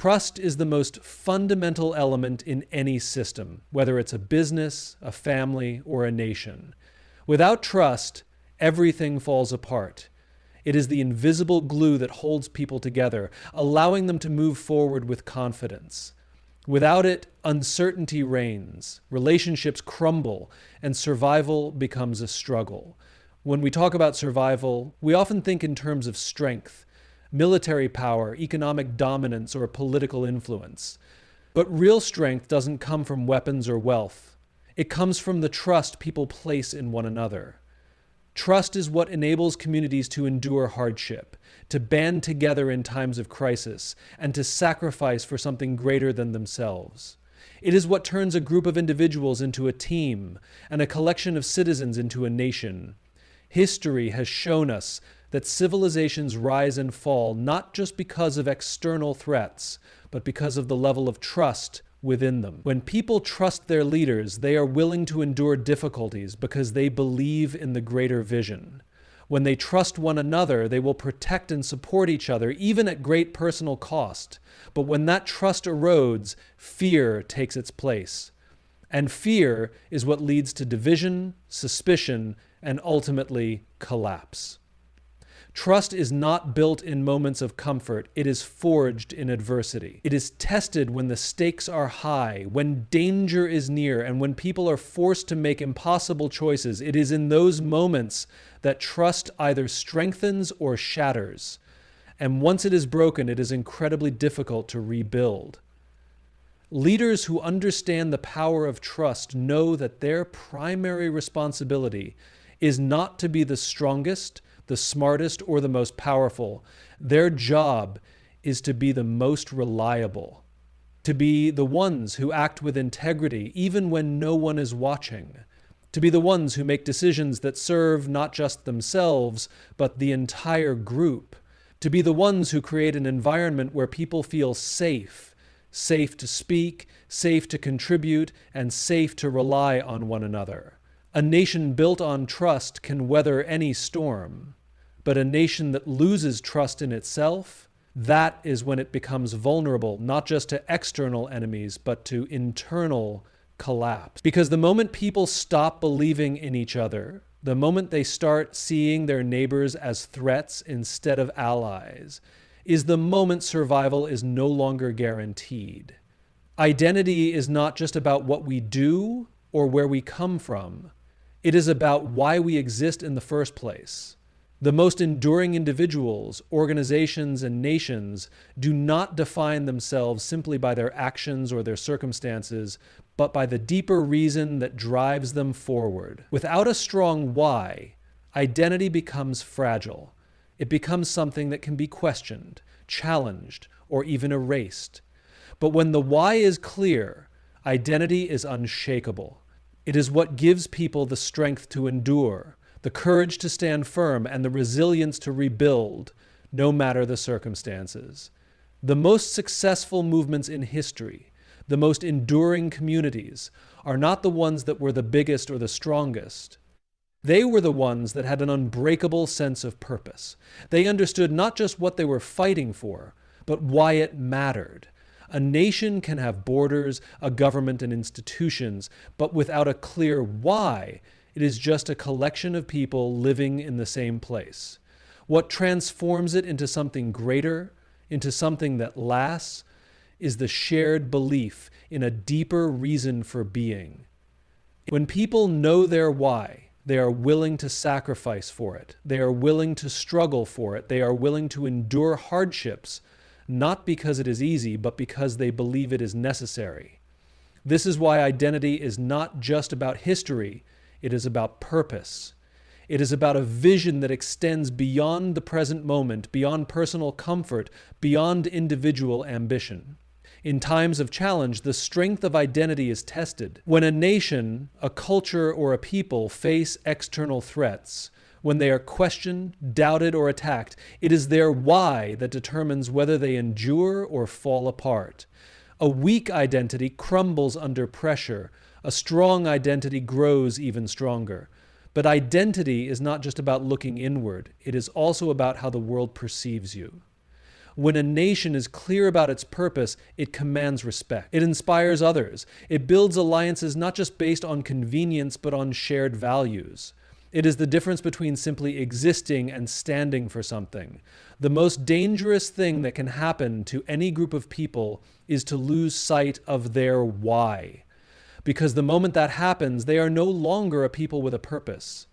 Trust is the most fundamental element in any system, whether it's a business, a family, or a nation. Without trust, everything falls apart. It is the invisible glue that holds people together, allowing them to move forward with confidence. Without it, uncertainty reigns, relationships crumble, and survival becomes a struggle. When we talk about survival, we often think in terms of strength, military power, economic dominance, or political influence. But real strength doesn't come from weapons or wealth. It comes from the trust people place in one another. Trust is what enables communities to endure hardship, to band together in times of crisis, and to sacrifice for something greater than themselves. It is what turns a group of individuals into a team, and a collection of citizens into a nation. History has shown us that civilizations rise and fall not just because of external threats, but because of the level of trust within them. When people trust their leaders, they are willing to endure difficulties because they believe in the greater vision. When they trust one another, they will protect and support each other, even at great personal cost. But when that trust erodes, fear takes its place. And fear is what leads to division, suspicion, and ultimately collapse. Trust is not built in moments of comfort. It is forged in adversity. It is tested when the stakes are high, when danger is near, and when people are forced to make impossible choices. It is in those moments that trust either strengthens or shatters. And once it is broken, it is incredibly difficult to rebuild. Leaders who understand the power of trust know that their primary responsibility is not to be the strongest, the smartest, or the most powerful. Their job is to be the most reliable, to be the ones who act with integrity even when no one is watching, to be the ones who make decisions that serve not just themselves, but the entire group, to be the ones who create an environment where people feel safe, safe to speak, safe to contribute, and safe to rely on one another. A nation built on trust can weather any storm. But a nation that loses trust in itself, that is when it becomes vulnerable, not just to external enemies, but to internal collapse. Because the moment people stop believing in each other, the moment they start seeing their neighbors as threats instead of allies, is the moment survival is no longer guaranteed. Identity is not just about what we do or where we come from. It is about why we exist in the first place. The most enduring individuals, organizations, and nations do not define themselves simply by their actions or their circumstances, but by the deeper reason that drives them forward. Without a strong why, identity becomes fragile. It becomes something that can be questioned, challenged, or even erased. But when the why is clear, identity is unshakable. It is what gives people the strength to endure, the courage to stand firm, and the resilience to rebuild, no matter the circumstances. The most successful movements in history, the most enduring communities, are not the ones that were the biggest or the strongest. They were the ones that had an unbreakable sense of purpose. They understood not just what they were fighting for, but why it mattered. A nation can have borders, a government, and institutions, but without a clear why, it is just a collection of people living in the same place. What transforms it into something greater, into something that lasts, is the shared belief in a deeper reason for being. When people know their why, they are willing to sacrifice for it. They are willing to struggle for it. They are willing to endure hardships, not because it is easy, but because they believe it is necessary. This is why identity is not just about history. It is about purpose. It is about a vision that extends beyond the present moment, beyond personal comfort, beyond individual ambition. In times of challenge, the strength of identity is tested. When a nation, a culture, or a people face external threats, when they are questioned, doubted, or attacked, it is their why that determines whether they endure or fall apart. A weak identity crumbles under pressure. A strong identity grows even stronger. But identity is not just about looking inward. It is also about how the world perceives you. When a nation is clear about its purpose, it commands respect. It inspires others. It builds alliances not just based on convenience, but on shared values. It is the difference between simply existing and standing for something. The most dangerous thing that can happen to any group of people is to lose sight of their why. Because the moment that happens, they are no longer a people with a purpose.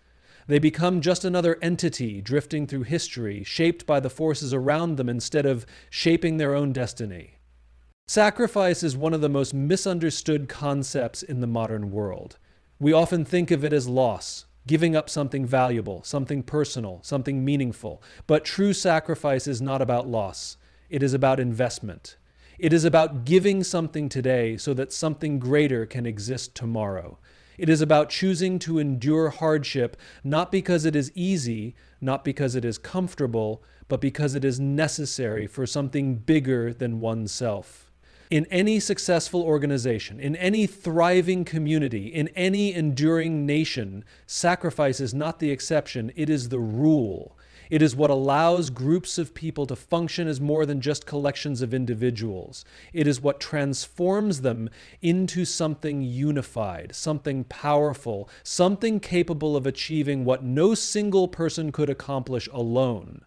They become just another entity drifting through history, shaped by the forces around them instead of shaping their own destiny. Sacrifice is one of the most misunderstood concepts in the modern world. We often think of it as loss, giving up something valuable, something personal, something meaningful. But true sacrifice is not about loss. It is about investment. It is about giving something today so that something greater can exist tomorrow. It is about choosing to endure hardship, not because it is easy, not because it is comfortable, but because it is necessary for something bigger than oneself. In any successful organization, in any thriving community, in any enduring nation, sacrifice is not the exception, it is the rule. It is what allows groups of people to function as more than just collections of individuals. It is what transforms them into something unified, something powerful, something capable of achieving what no single person could accomplish alone.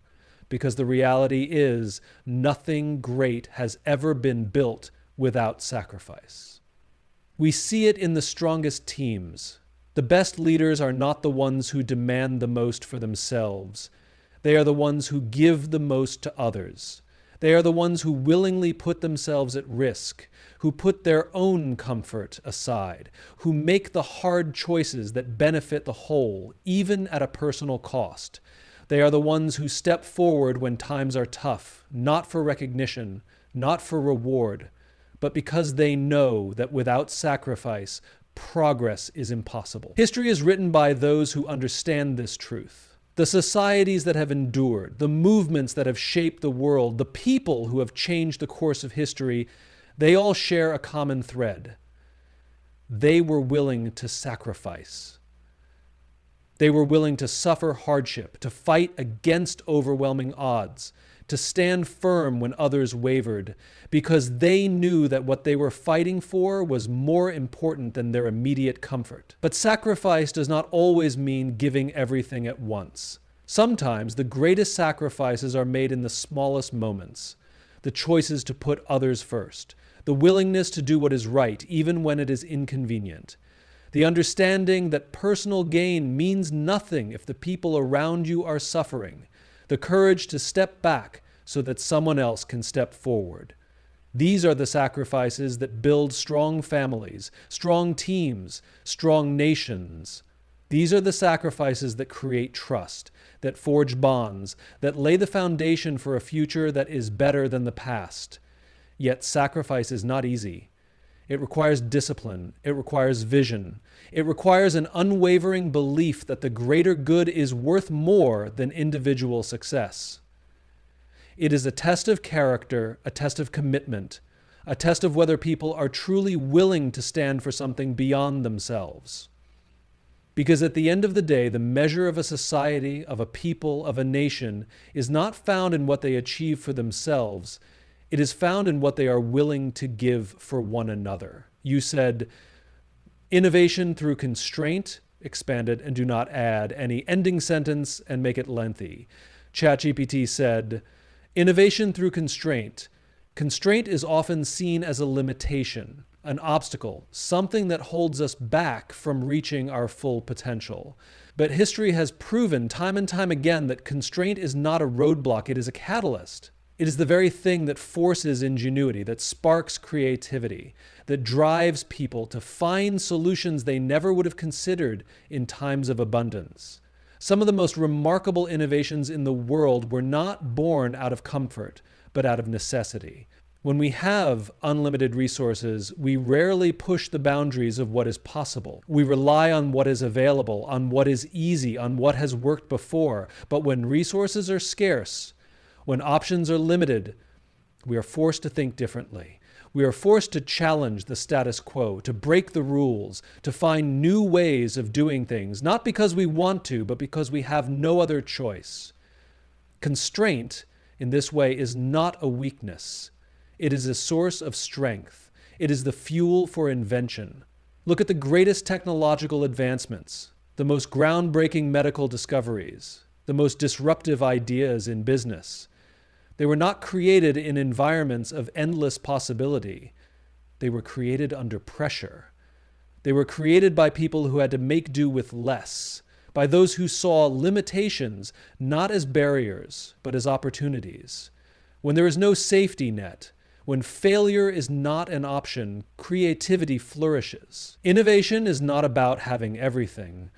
Because the reality is, nothing great has ever been built without sacrifice. We see it in the strongest teams. The best leaders are not the ones who demand the most for themselves. They are the ones who give the most to others. They are the ones who willingly put themselves at risk, who put their own comfort aside, who make the hard choices that benefit the whole, even at a personal cost. They are the ones who step forward when times are tough, not for recognition, not for reward, but because they know that without sacrifice, progress is impossible. History is written by those who understand this truth. The societies that have endured, the movements that have shaped the world, the people who have changed the course of history, they all share a common thread. They were willing to sacrifice. They were willing to suffer hardship, to fight against overwhelming odds, to stand firm when others wavered, because they knew that what they were fighting for was more important than their immediate comfort. But sacrifice does not always mean giving everything at once. Sometimes the greatest sacrifices are made in the smallest moments. The choices to put others first, the willingness to do what is right, even when it is inconvenient. The understanding that personal gain means nothing if the people around you are suffering. The courage to step back so that someone else can step forward. These are the sacrifices that build strong families, strong teams, strong nations. These are the sacrifices that create trust, that forge bonds, that lay the foundation for a future that is better than the past. Yet sacrifice is not easy. It requires discipline. It requires vision. It requires an unwavering belief that the greater good is worth more than individual success. It is a test of character, a test of commitment, a test of whether people are truly willing to stand for something beyond themselves. Because at the end of the day, the measure of a society, of a people, of a nation is not found in what they achieve for themselves. It is found in what they are willing to give for one another. You said, innovation through constraint, expand it and do not add any ending sentence and make it lengthy. ChatGPT said, innovation through constraint. Constraint is often seen as a limitation, an obstacle, something that holds us back from reaching our full potential. But history has proven time and time again that constraint is not a roadblock, it is a catalyst. It is the very thing that forces ingenuity, that sparks creativity, that drives people to find solutions they never would have considered in times of abundance. Some of the most remarkable innovations in the world were not born out of comfort, but out of necessity. When we have unlimited resources, we rarely push the boundaries of what is possible. We rely on what is available, on what is easy, on what has worked before. But when resources are scarce, when options are limited, we are forced to think differently. We are forced to challenge the status quo, to break the rules, to find new ways of doing things, not because we want to, but because we have no other choice. Constraint in this way is not a weakness. It is a source of strength. It is the fuel for invention. Look at the greatest technological advancements, the most groundbreaking medical discoveries, the most disruptive ideas in business. They were not created in environments of endless possibility. They were created under pressure. They were created by people who had to make do with less, by those who saw limitations not as barriers, but as opportunities. When there is no safety net, when failure is not an option, creativity flourishes. Innovation is not about having everything.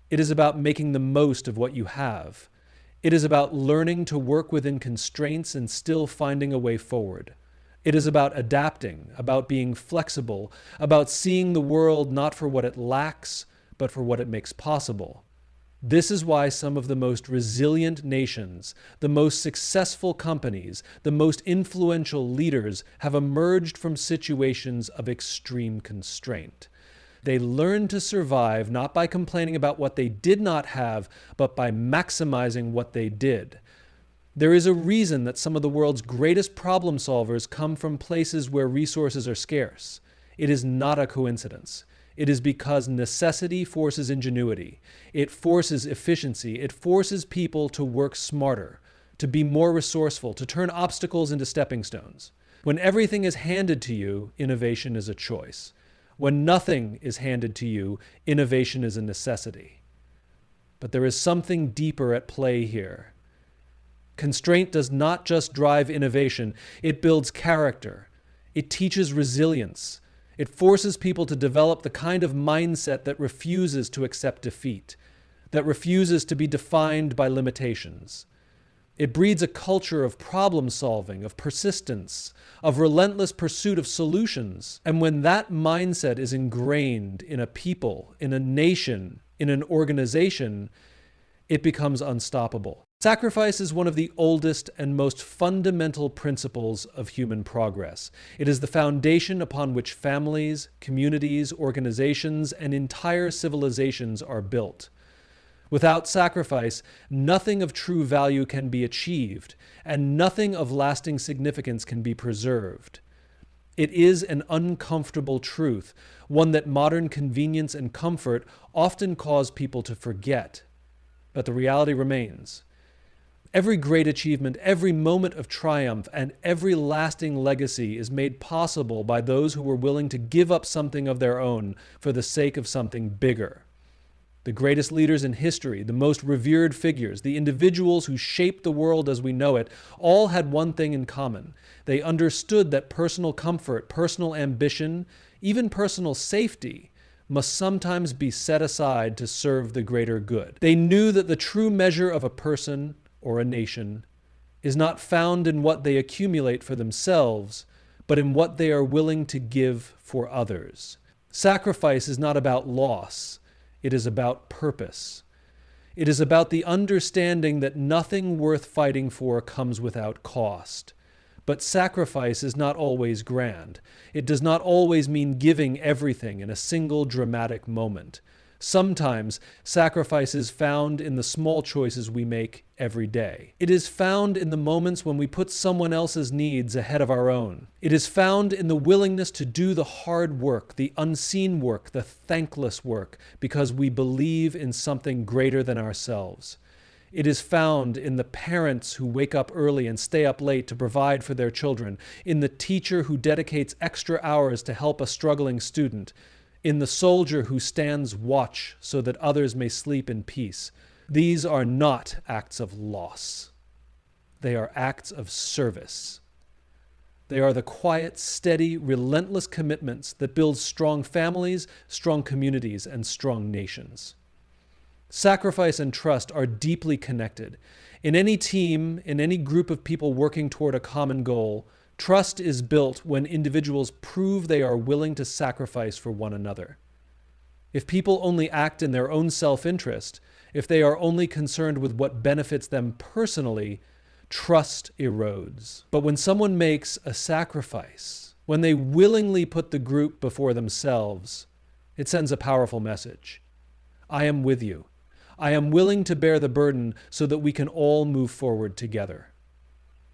It is about making the most of what you have. It is about learning to work within constraints and still finding a way forward. It is about adapting, about being flexible, about seeing the world not for what it lacks, but for what it makes possible. This is why some of the most resilient nations, the most successful companies, the most influential leaders have emerged from situations of extreme constraint. They learned to survive not by complaining about what they did not have, but by maximizing what they did. There is a reason that some of the world's greatest problem solvers come from places where resources are scarce. It is not a coincidence. It is because necessity forces ingenuity. It forces efficiency. It forces people to work smarter, to be more resourceful, to turn obstacles into stepping stones. When everything is handed to you, innovation is a choice. When nothing is handed to you, innovation is a necessity. But there is something deeper at play here. Constraint does not just drive innovation, it builds character. It teaches resilience. It forces people to develop the kind of mindset that refuses to accept defeat, that refuses to be defined by limitations. It breeds a culture of problem solving, of persistence, of relentless pursuit of solutions. And when that mindset is ingrained in a people, in a nation, in an organization, it becomes unstoppable. Sacrifice is one of the oldest and most fundamental principles of human progress. It is the foundation upon which families, communities, organizations, and entire civilizations are built. Without sacrifice, nothing of true value can be achieved, and nothing of lasting significance can be preserved. It is an uncomfortable truth, one that modern convenience and comfort often cause people to forget. But the reality remains. Every great achievement, every moment of triumph, and every lasting legacy is made possible by those who were willing to give up something of their own for the sake of something bigger. The greatest leaders in history, the most revered figures, the individuals who shaped the world as we know it, all had one thing in common. They understood that personal comfort, personal ambition, even personal safety must sometimes be set aside to serve the greater good. They knew that the true measure of a person or a nation is not found in what they accumulate for themselves, but in what they are willing to give for others. Sacrifice is not about loss. It is about purpose. It is about the understanding that nothing worth fighting for comes without cost. But sacrifice is not always grand. It does not always mean giving everything in a single dramatic moment. Sometimes sacrifice is found in the small choices we make every day. It is found in the moments when we put someone else's needs ahead of our own. It is found in the willingness to do the hard work, the unseen work, the thankless work, because we believe in something greater than ourselves. It is found in the parents who wake up early and stay up late to provide for their children, in the teacher who dedicates extra hours to help a struggling student, in the soldier who stands watch so that others may sleep in peace. These are not acts of loss. They are acts of service. They are the quiet, steady, relentless commitments that build strong families, strong communities, and strong nations. Sacrifice and trust are deeply connected. In any team, in any group of people working toward a common goal, trust is built when individuals prove they are willing to sacrifice for one another. If people only act in their own self-interest, if they are only concerned with what benefits them personally, trust erodes. But when someone makes a sacrifice, when they willingly put the group before themselves, it sends a powerful message. I am with you. I am willing to bear the burden so that we can all move forward together.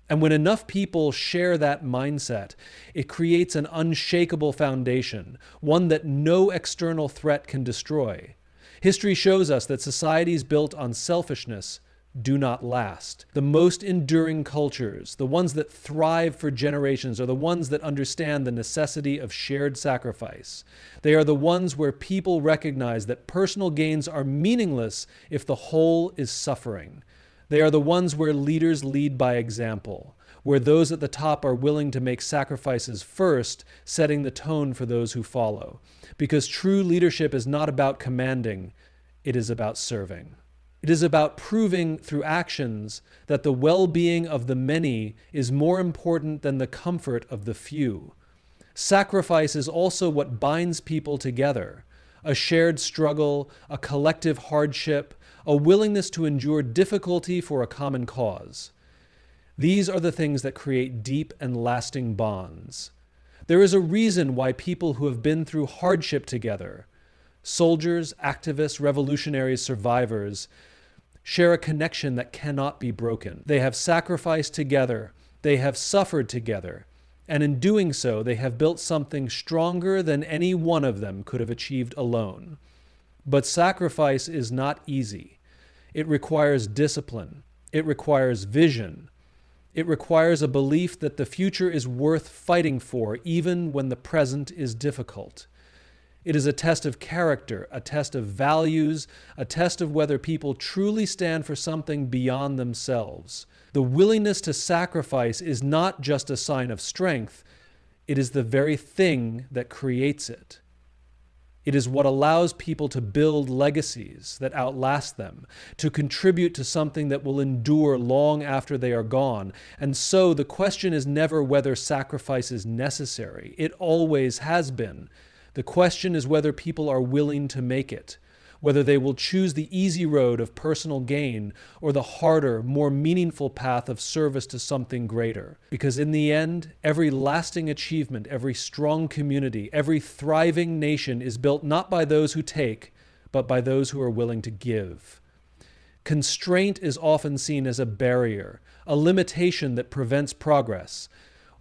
And when enough people share that mindset, it creates an unshakable foundation, one that no external threat can destroy. History shows us that societies built on selfishness do not last. The most enduring cultures, the ones that thrive for generations, are the ones that understand the necessity of shared sacrifice. They are the ones where people recognize that personal gains are meaningless if the whole is suffering. They are the ones where leaders lead by example, where those at the top are willing to make sacrifices first, setting the tone for those who follow. Because true leadership is not about commanding, it is about serving. It is about proving through actions that the well-being of the many is more important than the comfort of the few. Sacrifice is also what binds people together. A shared struggle, a collective hardship, a willingness to endure difficulty for a common cause. These are the things that create deep and lasting bonds. There is a reason why people who have been through hardship together, soldiers, activists, revolutionaries, survivors, share a connection that cannot be broken. They have sacrificed together, they have suffered together, and in doing so, they have built something stronger than any one of them could have achieved alone. But sacrifice is not easy. It requires discipline. It requires vision. It requires a belief that the future is worth fighting for, even when the present is difficult. It is a test of character, a test of values, a test of whether people truly stand for something beyond themselves. The willingness to sacrifice is not just a sign of strength, it is the very thing that creates it. It is what allows people to build legacies that outlast them, to contribute to something that will endure long after they are gone. And so the question is never whether sacrifice is necessary. It always has been. The question is whether people are willing to make it, whether they will choose the easy road of personal gain or the harder, more meaningful path of service to something greater. Because in the end, every lasting achievement, every strong community, every thriving nation is built not by those who take, but by those who are willing to give. Constraint is often seen as a barrier, a limitation that prevents progress.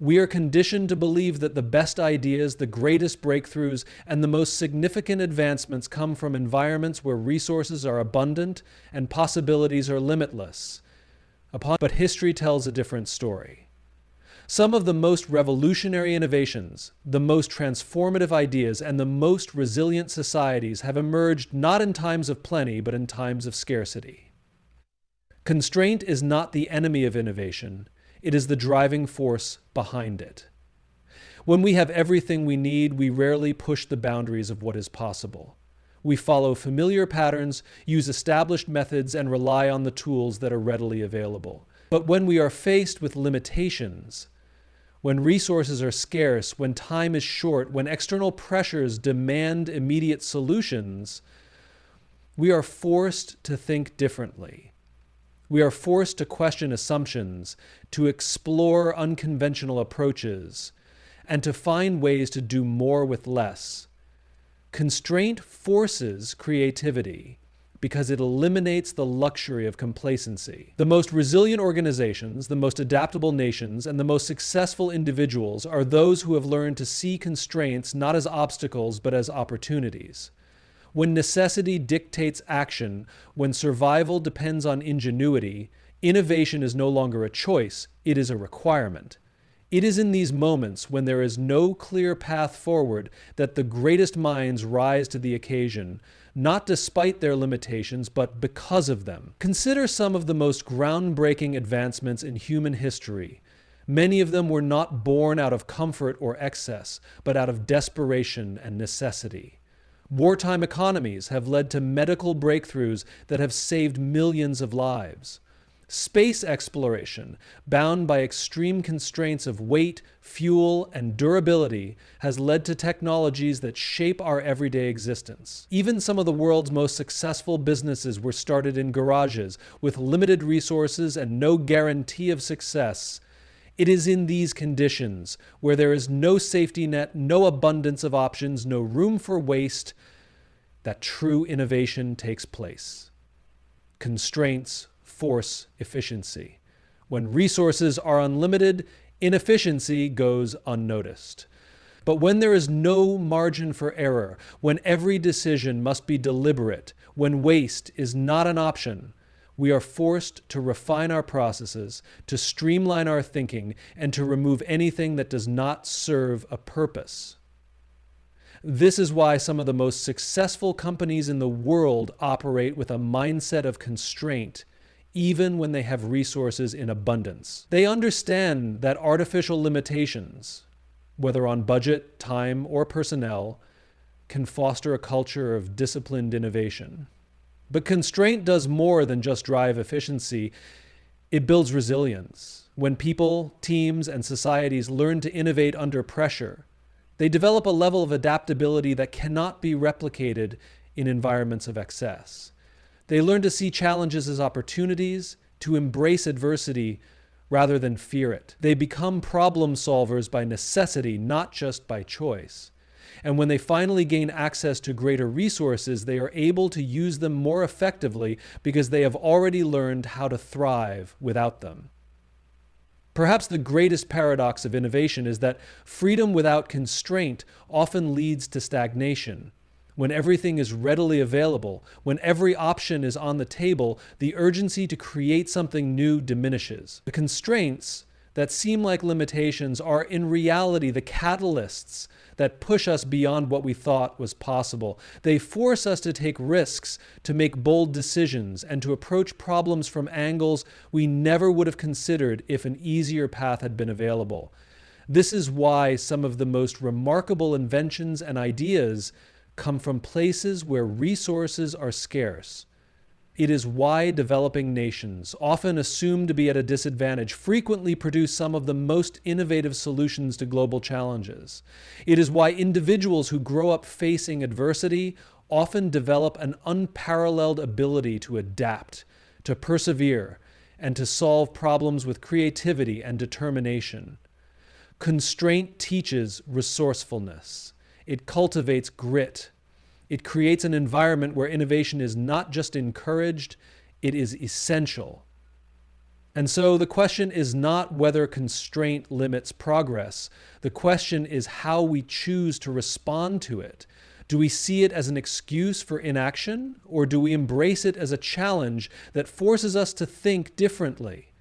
We are conditioned to believe that the best ideas, the greatest breakthroughs, and the most significant advancements come from environments where resources are abundant and possibilities are limitless. But history tells a different story. Some of the most revolutionary innovations, the most transformative ideas, and the most resilient societies have emerged not in times of plenty, but in times of scarcity. Constraint is not the enemy of innovation. It is the driving force behind it. When we have everything we need, we rarely push the boundaries of what is possible. We follow familiar patterns, use established methods, and rely on the tools that are readily available. But when we are faced with limitations, when resources are scarce, when time is short, when external pressures demand immediate solutions, we are forced to think differently. We are forced to question assumptions, to explore unconventional approaches, and to find ways to do more with less. Constraint forces creativity because it eliminates the luxury of complacency. The most resilient organizations, the most adaptable nations, and the most successful individuals are those who have learned to see constraints not as obstacles but as opportunities. When necessity dictates action, when survival depends on ingenuity, innovation is no longer a choice, it is a requirement. It is in these moments when there is no clear path forward that the greatest minds rise to the occasion, not despite their limitations, but because of them. Consider some of the most groundbreaking advancements in human history. Many of them were not born out of comfort or excess, but out of desperation and necessity. Wartime economies have led to medical breakthroughs that have saved millions of lives. Space exploration, bound by extreme constraints of weight, fuel, and durability, has led to technologies that shape our everyday existence. Even some of the world's most successful businesses were started in garages, with limited resources and no guarantee of success. It is in these conditions, where there is no safety net, no abundance of options, no room for waste, that true innovation takes place. Constraints force efficiency. When resources are unlimited, inefficiency goes unnoticed. But when there is no margin for error, when every decision must be deliberate, when waste is not an option, we are forced to refine our processes, to streamline our thinking, and to remove anything that does not serve a purpose. This is why some of the most successful companies in the world operate with a mindset of constraint, even when they have resources in abundance. They understand that artificial limitations, whether on budget, time, or personnel, can foster a culture of disciplined innovation. But constraint does more than just drive efficiency. It builds resilience. When people, teams, and societies learn to innovate under pressure, they develop a level of adaptability that cannot be replicated in environments of excess. They learn to see challenges as opportunities, to embrace adversity rather than fear it. They become problem solvers by necessity, not just by choice. And when they finally gain access to greater resources, they are able to use them more effectively because they have already learned how to thrive without them. Perhaps the greatest paradox of innovation is that freedom without constraint often leads to stagnation. When everything is readily available, when every option is on the table, the urgency to create something new diminishes. The constraints that seem like limitations are in reality the catalysts that push us beyond what we thought was possible. They force us to take risks, to make bold decisions, and to approach problems from angles we never would have considered if an easier path had been available. This is why some of the most remarkable inventions and ideas come from places where resources are scarce. It is why developing nations, often assumed to be at a disadvantage, frequently produce some of the most innovative solutions to global challenges. It is why individuals who grow up facing adversity often develop an unparalleled ability to adapt, to persevere, and to solve problems with creativity and determination. Constraint teaches resourcefulness. It cultivates grit. It creates an environment where innovation is not just encouraged, it is essential. And so the question is not whether constraint limits progress. The question is how we choose to respond to it. Do we see it as an excuse for inaction, or do we embrace it as a challenge that forces us to think differently?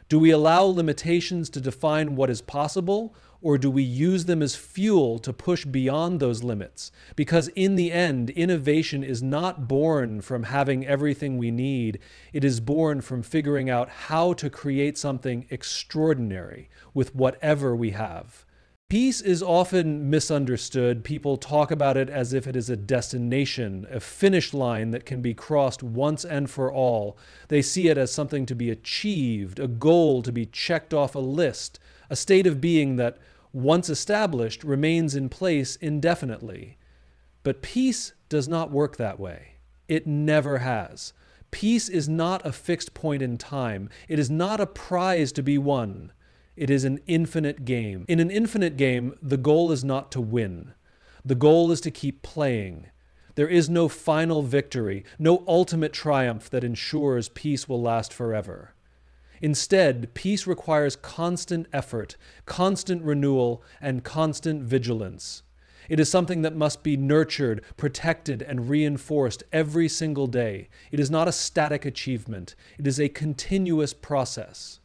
Do we allow limitations to define what is possible, or do we use them as fuel to push beyond those limits? Because in the end, innovation is not born from having everything we need. It is born from figuring out how to create something extraordinary with whatever we have. Peace is often misunderstood. People talk about it as if it is a destination, a finish line that can be crossed once and for all. They see it as something to be achieved, a goal to be checked off a list, a state of being that, once established, remains in place indefinitely. But peace does not work that way. It never has. Peace is not a fixed point in time. It is not a prize to be won. It is an infinite game. In an infinite game, the goal is not to win. The goal is to keep playing. There is no final victory, no ultimate triumph that ensures peace will last forever. Instead, peace requires constant effort, constant renewal, and constant vigilance. It is something that must be nurtured, protected, and reinforced every single day. It is not a static achievement. It is a continuous process.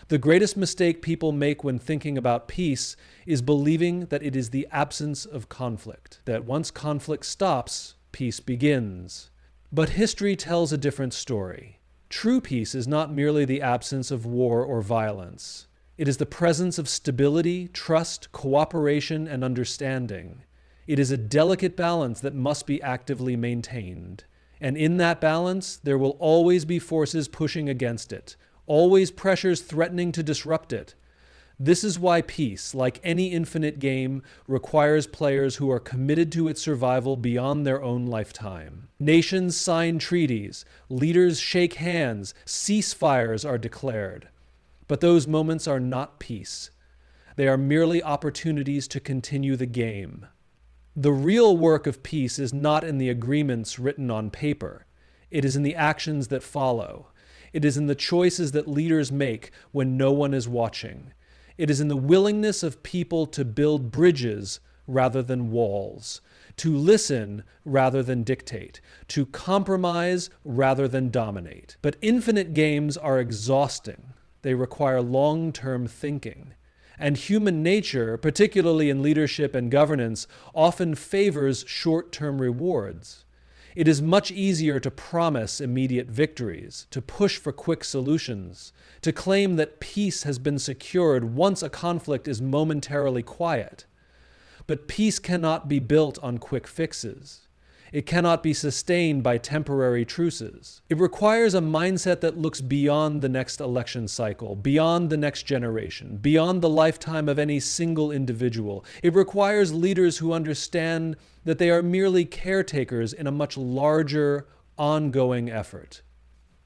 The greatest mistake people make when thinking about peace is believing that it is the absence of conflict, that once conflict stops, peace begins. But history tells a different story. True peace is not merely the absence of war or violence. It is the presence of stability, trust, cooperation, and understanding. It is a delicate balance that must be actively maintained. And in that balance, there will always be forces pushing against it, always pressures threatening to disrupt it. This is why peace, like any infinite game, requires players who are committed to its survival beyond their own lifetime. Nations sign treaties, leaders shake hands, ceasefires are declared. But those moments are not peace. They are merely opportunities to continue the game. The real work of peace is not in the agreements written on paper. It is in the actions that follow. It is in the choices that leaders make when no one is watching. It is in the willingness of people to build bridges rather than walls, to listen rather than dictate, to compromise rather than dominate. But infinite games are exhausting. They require long-term thinking. And human nature, particularly in leadership and governance, often favors short-term rewards. It is much easier to promise immediate victories, to push for quick solutions, to claim that peace has been secured once a conflict is momentarily quiet. But peace cannot be built on quick fixes. It cannot be sustained by temporary truces. It requires a mindset that looks beyond the next election cycle, beyond the next generation, beyond the lifetime of any single individual. It requires leaders who understand that they are merely caretakers in a much larger, ongoing effort.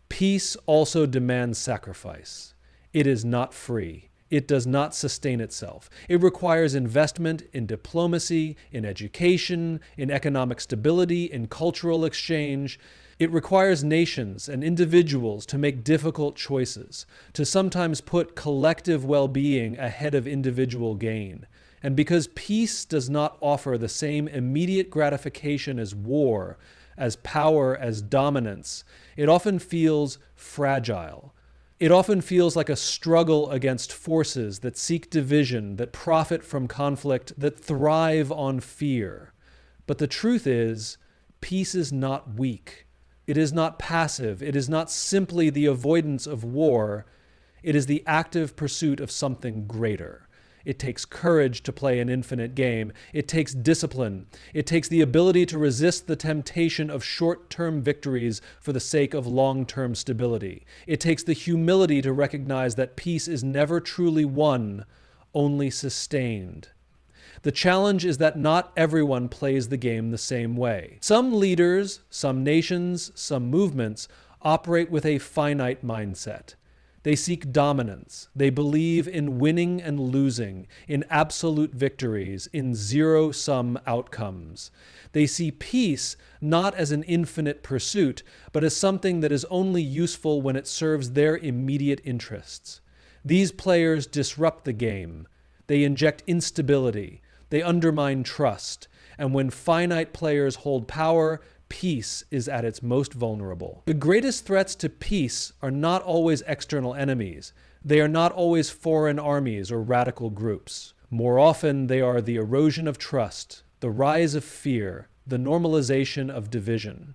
Peace also demands sacrifice. It is not free. It does not sustain itself. It requires investment in diplomacy, in education, in economic stability, in cultural exchange. It requires nations and individuals to make difficult choices, to sometimes put collective well-being ahead of individual gain. And because peace does not offer the same immediate gratification as war, as power, as dominance, it often feels fragile. It often feels like a struggle against forces that seek division, that profit from conflict, that thrive on fear. But the truth is, peace is not weak. It is not passive. It is not simply the avoidance of war. It is the active pursuit of something greater. It takes courage to play an infinite game. It takes discipline. It takes the ability to resist the temptation of short-term victories for the sake of long-term stability. It takes the humility to recognize that peace is never truly won, only sustained. The challenge is that not everyone plays the game the same way. Some leaders, some nations, some movements operate with a finite mindset. They seek dominance. They believe in winning and losing, in absolute victories, in zero-sum outcomes. They see peace not as an infinite pursuit, but as something that is only useful when it serves their immediate interests. These players disrupt the game. They inject instability. They undermine trust. And when finite players hold power, peace is at its most vulnerable. The greatest threats to peace are not always external enemies. They are not always foreign armies or radical groups. More often, they are the erosion of trust, the rise of fear, the normalization of division.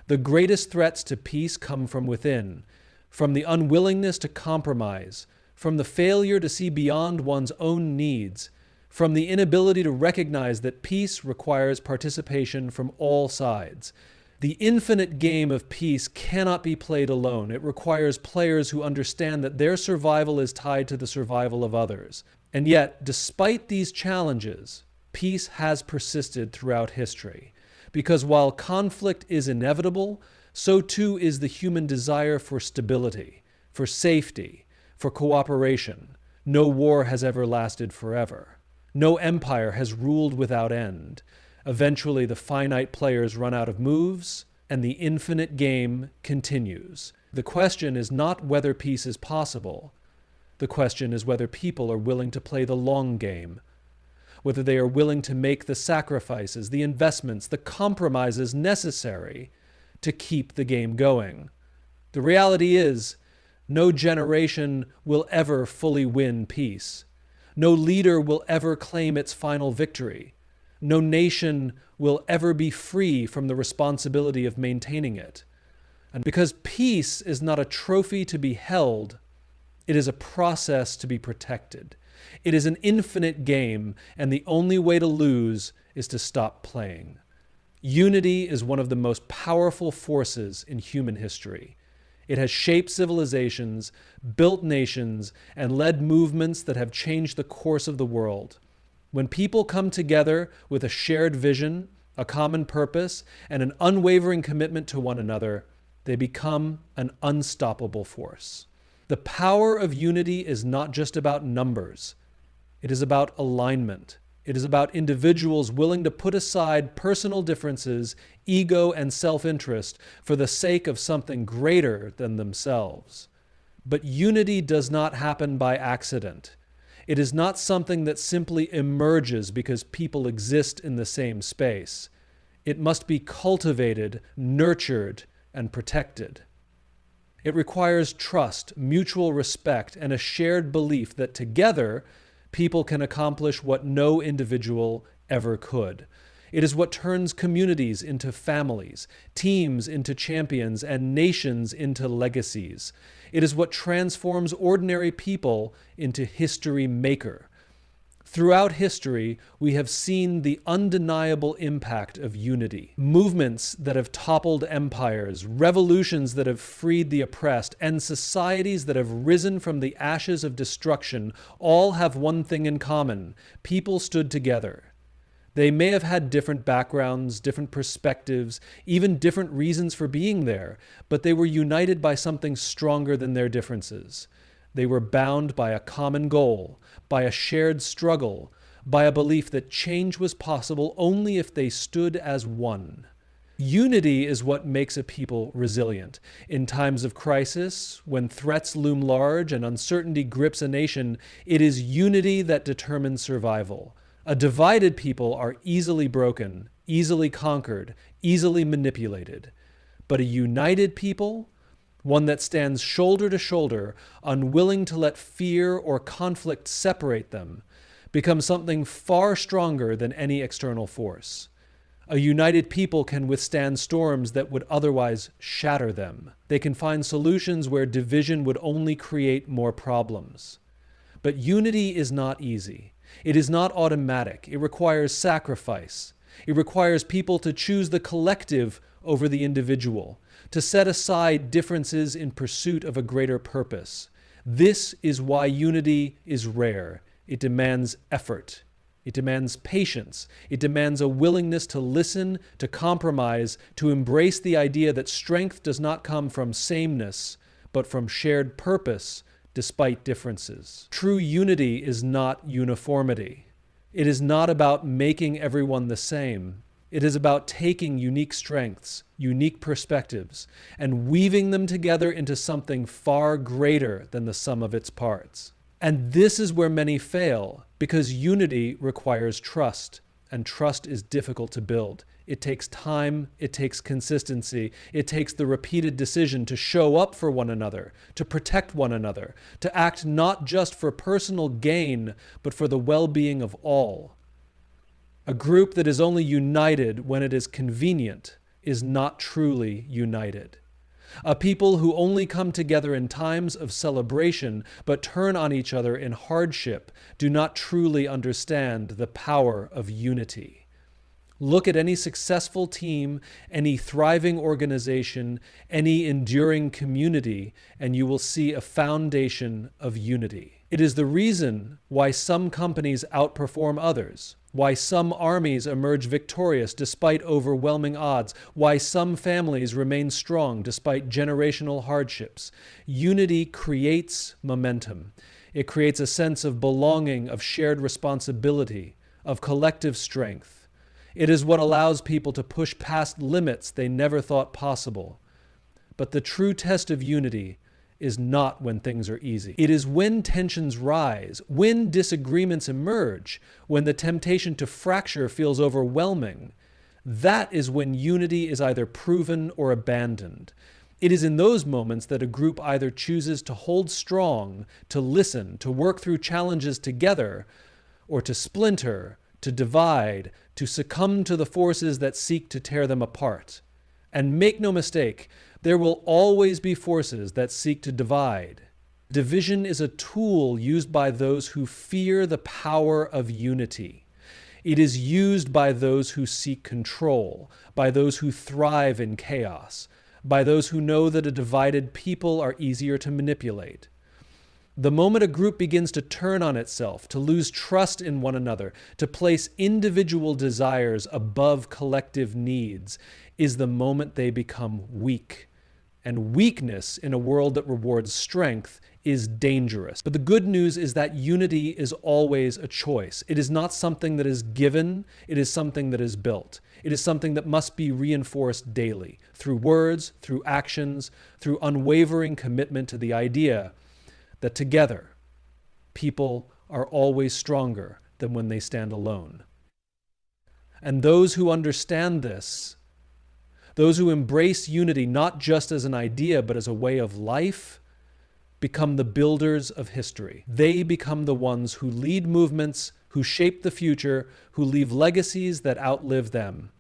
The greatest threats to peace come from within, from the unwillingness to compromise, from the failure to see beyond one's own needs, from the inability to recognize that peace requires participation from all sides. The infinite game of peace cannot be played alone. It requires players who understand that their survival is tied to the survival of others. And yet, despite these challenges, peace has persisted throughout history. Because while conflict is inevitable, so too is the human desire for stability, for safety, for cooperation. No war has ever lasted forever. No empire has ruled without end. Eventually, the finite players run out of moves, and the infinite game continues. The question is not whether peace is possible. The question is whether people are willing to play the long game, whether they are willing to make the sacrifices, the investments, the compromises necessary to keep the game going. The reality is, no generation will ever fully win peace. No leader will ever claim its final victory. No nation will ever be free from the responsibility of maintaining it. And because peace is not a trophy to be held, it is a process to be protected. It is an infinite game, and the only way to lose is to stop playing. Unity is one of the most powerful forces in human history. It has shaped civilizations, built nations, and led movements that have changed the course of the world. When people come together with a shared vision, a common purpose, and an unwavering commitment to one another, they become an unstoppable force. The power of unity is not just about numbers. It is about alignment. It is about individuals willing to put aside personal differences, ego, and self-interest for the sake of something greater than themselves. But unity does not happen by accident. It is not something that simply emerges because people exist in the same space. It must be cultivated, nurtured, and protected. It requires trust, mutual respect, and a shared belief that together, people can accomplish what no individual ever could. It is what turns communities into families, teams into champions, and nations into legacies. It is what transforms ordinary people into history maker. Throughout history, we have seen the undeniable impact of unity. Movements that have toppled empires, revolutions that have freed the oppressed, and societies that have risen from the ashes of destruction all have one thing in common: people stood together. They may have had different backgrounds, different perspectives, even different reasons for being there, but they were united by something stronger than their differences. They were bound by a common goal, by a shared struggle, by a belief that change was possible only if they stood as one. Unity is what makes a people resilient. In times of crisis, when threats loom large and uncertainty grips a nation, it is unity that determines survival. A divided people are easily broken, easily conquered, easily manipulated. But a united people, one that stands shoulder to shoulder, unwilling to let fear or conflict separate them, becomes something far stronger than any external force. A united people can withstand storms that would otherwise shatter them. They can find solutions where division would only create more problems. But unity is not easy. It is not automatic. It requires sacrifice. It requires people to choose the collective over the individual, to set aside differences in pursuit of a greater purpose. This is why unity is rare. It demands effort. It demands patience. It demands a willingness to listen, to compromise, to embrace the idea that strength does not come from sameness, but from shared purpose, despite differences. True unity is not uniformity. It is not about making everyone the same. It is about taking unique strengths, unique perspectives, and weaving them together into something far greater than the sum of its parts. And this is where many fail, because unity requires trust, and trust is difficult to build. It takes time, it takes consistency, it takes the repeated decision to show up for one another, to protect one another, to act not just for personal gain, but for the well-being of all. A group that is only united when it is convenient is not truly united. A people who only come together in times of celebration but turn on each other in hardship do not truly understand the power of unity. Look at any successful team, any thriving organization, any enduring community, and you will see a foundation of unity. It is the reason why some companies outperform others, why some armies emerge victorious despite overwhelming odds, why some families remain strong despite generational hardships. Unity creates momentum. It creates a sense of belonging, of shared responsibility, of collective strength. It is what allows people to push past limits they never thought possible. But the true test of unity is not when things are easy. It is when tensions rise, when disagreements emerge, when the temptation to fracture feels overwhelming. That is when unity is either proven or abandoned. It is in those moments that a group either chooses to hold strong, to listen, to work through challenges together, or to splinter, to divide, to succumb to the forces that seek to tear them apart. And make no mistake, there will always be forces that seek to divide. Division is a tool used by those who fear the power of unity. It is used by those who seek control, by those who thrive in chaos, by those who know that a divided people are easier to manipulate. The moment a group begins to turn on itself, to lose trust in one another, to place individual desires above collective needs, is the moment they become weak And weakness in a world that rewards strength is dangerous. But the good news is that unity is always a choice. It is not something that is given, it is something that is built. It is something that must be reinforced daily, through words, through actions, through unwavering commitment to the idea that together, people are always stronger than when they stand alone. And those who understand this, those who embrace unity not just as an idea but as a way of life, become the builders of history. They become the ones who lead movements, who shape the future, who leave legacies that outlive them.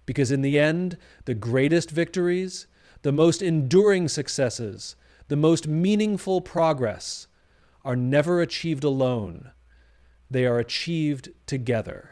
Because in the end, the greatest victories, the most enduring successes, the most meaningful progress are never achieved alone. They are achieved together.